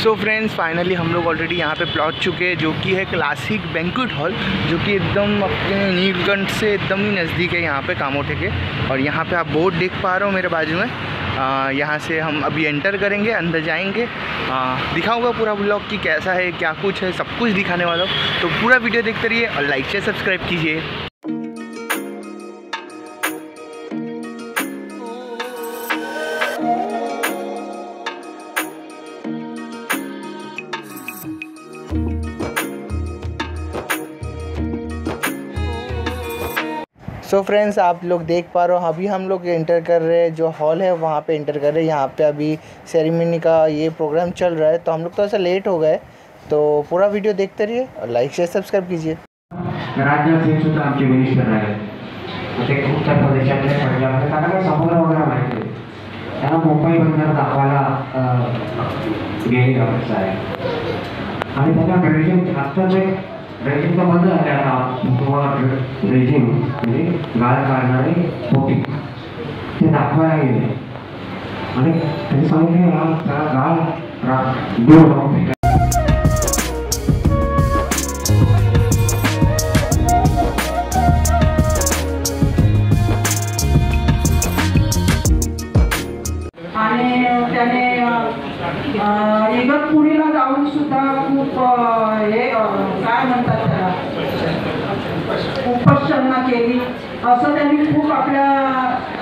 So friends finally हम लोग already यहाँ पे पहुँच चुके हैं, जो कि है क्लासिक बैंक्वेट हॉल, जो कि एकदम अपने नीलकंठ से एकदम ही नज़दीक है यहाँ पे कामोठे के। और यहाँ पे आप बोर्ड देख पा रहे हो मेरे बाजू में। यहाँ से हम अभी एंटर करेंगे, अंदर जाएंगे, दिखाऊंगा पूरा ब्लॉग कि कैसा है, क्या कुछ है, सब कुछ दिखाने वाला हूँ। तो पूरा वीडियो देखते रहिए और लाइक शेयर सब्सक्राइब कीजिए। सो फ्रेंड्स आप लोग देख पा रहे हो, अभी हम लोग एंटर कर रहे हैं, जो हॉल है वहाँ पे एंटर कर रहे हैं। यहाँ पे अभी सेरेमनी का ये प्रोग्राम चल रहा है, तो हम लोग थोड़ा सा लेट हो गए। तो पूरा वीडियो देखते रहिए और लाइक शेयर सब्सक्राइब कीजिए। राजनाथ सिंग सुद्धा आमचे मिनिस्टर राहिले, ते उत्तर प्रदेशातले पंजाबचे, त्यांना काही समुद्र वगैरे माहिती आहे, त्यांना मुंबई बंदर दाखवायला गेलेली अवस्था आहे आणि त्याच्या रेजिम आता जे रेजिम का बंद झाले आता रेजिम म्हणजे गाळ काढणारे होते ते दाखवायला गेले आणि त्यांनी सांगितले त्याला गाळ दूर राहून आणि त्याने इगतपुरीला जाऊन सुद्धा खूप हे काय म्हणतात त्याला उपश्चर्या केली, असं त्यांनी खूप आपल्या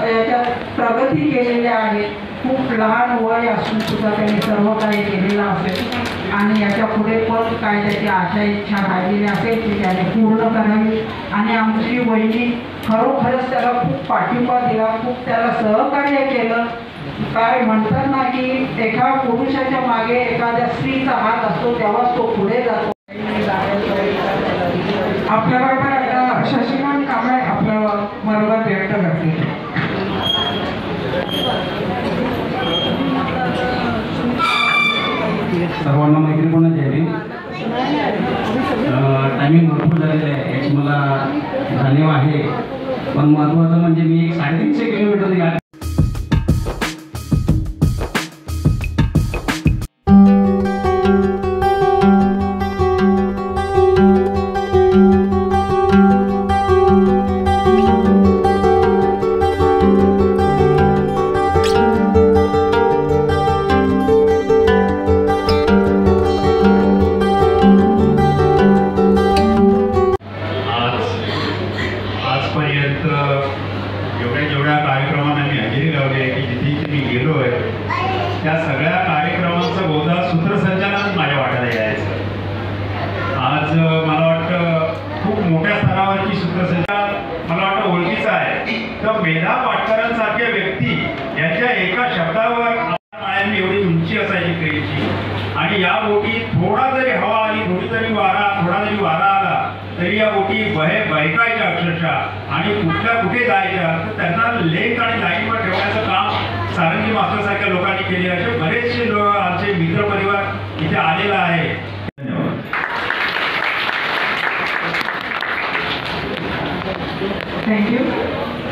याच्यात प्रगती केलेली आहे। खूप लहान वय असून सुद्धा त्यांनी सर्व काही केलेलं असेल आणि याच्या पुढे पण काय त्याची आशा इच्छा राहिलेली असेल ती त्याने पूर्ण करावी। आणि आमची वहिनी खरोखरच त्याला खूप पाठिंबा दिला, खूप त्याला सहकार्य केलं। काय म्हणतात ना की एका पुरुषाच्या मागे एखाद्या स्त्रीचा हात असतो तेव्हाच तो पुढे जातो। आपल्याबरोबर आता शशिकांत कांबळे आपल्या बरोबर व्यक्त करतील। सर्वांना मैत्रीपूर्ण जय हिंद। टायमिंग भरपूर झालेलं आहे याची मला जाणीव आहे, पण महत्त्वाचं म्हणजे मी 350 किलोमीटर जेवढ्या कार्यक्रमांना मी हजेरी लावली आहे की जिथे मी गेलो आहे त्या सगळ्या कार्यक्रमांचं बहुधा सूत्रसंचालन माझ्या वाट्याला यायचं। आज मला वाटतं खूप मोठ्या स्तरावरची सूत्रसंचालन मला वाटतं ओळखीचं आहे। तर मेधा पाटकरांसारख्या व्यक्ती यांच्या एका शब्दावर माळ्यांनी एवढी उंची असायची ट्रेनची, आणि या बोटी थोडा जरी हवा आली, थोडा जरी वारा आला तरी या बोटी बहकायच्या अक्षरशः, आणि कुठे जायच्या तर त्यांना लेक आणि लाईनवर ठेवण्याचं काम सारंगी मास्टर सारख्या लोकांनी केले। असे बरेचसे लोक आमचे मित्रपरिवार इथे आलेला आहे। धन्यवाद। थँक्यू।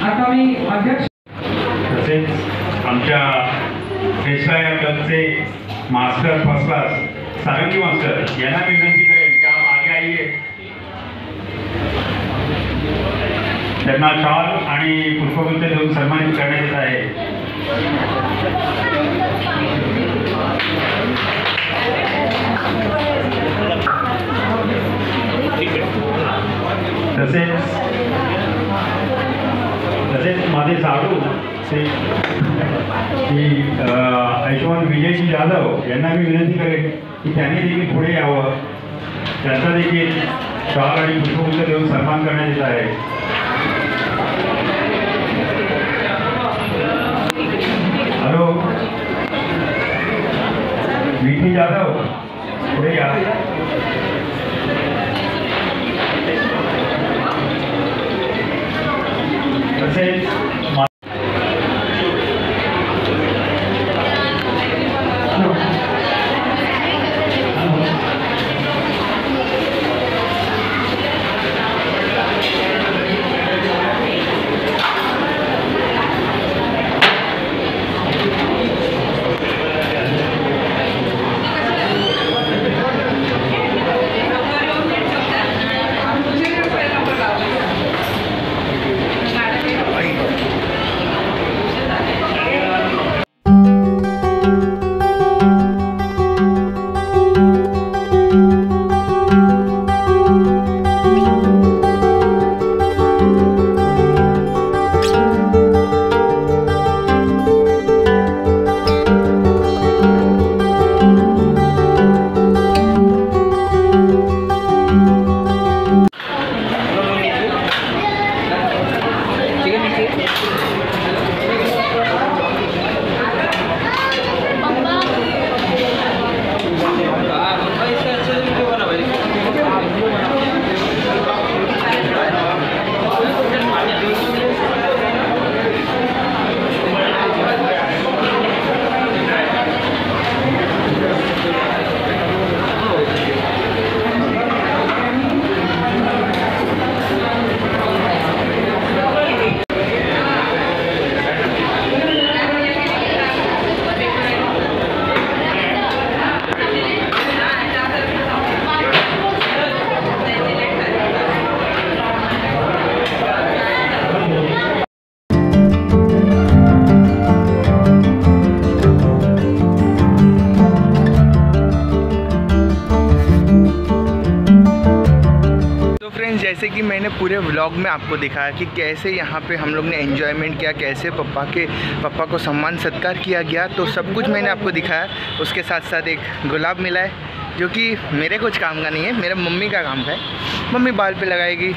आता मी अध्यक्ष तसेच आमच्या पेशवाई क्लबचे मास्टर फर्स्ट क्लास सारंगी मास्टर यांना विनंती करेन की आप आगे आइए। त्यांना शॉल आणि पुष्पगुच्छ देऊन सन्मानित करण्यात येत आहे। तसेच माझे साडू श्री यशवंत विजयजी जाधव यांना मी विनंती करेन की त्यांनी देखील पुढे यावं। त्यांचा देखील शॉल आणि पुष्पगुच्छ देऊन सन्मान करण्यात येत आहे। हॅलो विकी जाधव पुढे या। तसेच जैसे कि मैंने पूरे व्लॉग में आपको दिखाया कि कैसे यहाँ पे हम लोग ने एंजॉयमेंट किया, कैसे पापा को सम्मान सत्कार किया गया, तो सब कुछ मैंने आपको दिखाया। उसके साथ साथ एक गुलाब मिला है जो कि मेरे कुछ काम का नहीं है, मेरे मम्मी का काम का है। मम्मी बाल पे लगाएगी,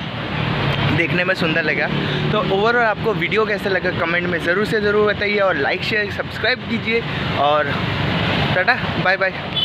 देखने में सुंदर लगा। तो ओवरऑल आपको वीडियो कैसा लगा कमेंट में ज़रूर से ज़रूर बताइए, और लाइक शेयर सब्सक्राइब कीजिए, और टाटा बाय बाय।